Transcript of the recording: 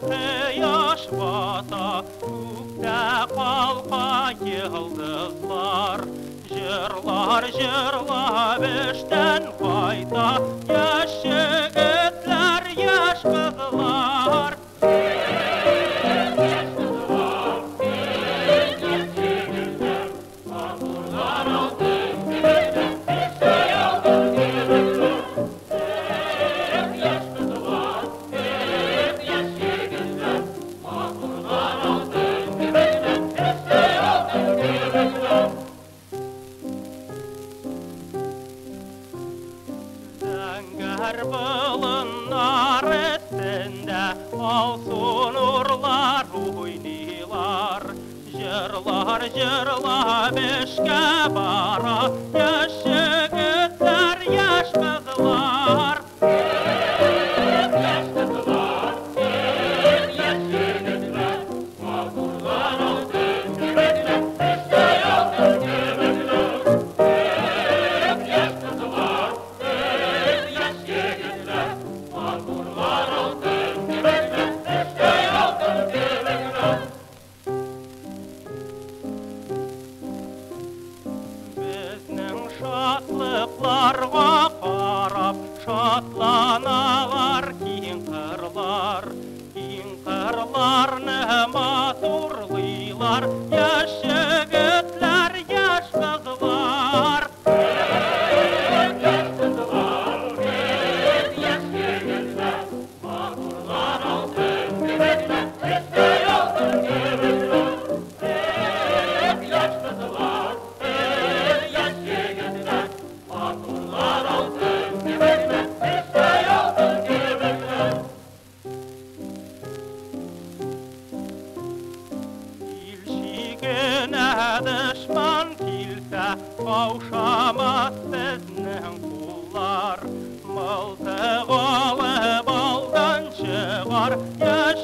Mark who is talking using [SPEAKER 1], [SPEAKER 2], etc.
[SPEAKER 1] Quyaş bata, gökte kalka yıldızlar. Jırlar jırlap işten kayta, yaş yigitler, yaş kızlar. Bulunlar üstünde olsun urlar oynuyorlar. Jırlar jırlap işke bara, yaş yigitler, yaş kızlar. Şatlıqlarga qarab şatlanalar keng qırlarni maturlaylar, yaş yigitler, yaş kızlar. Düşman kilse kavşamaz bizning qullar. Mıltıq olib aldan çıgar, yaş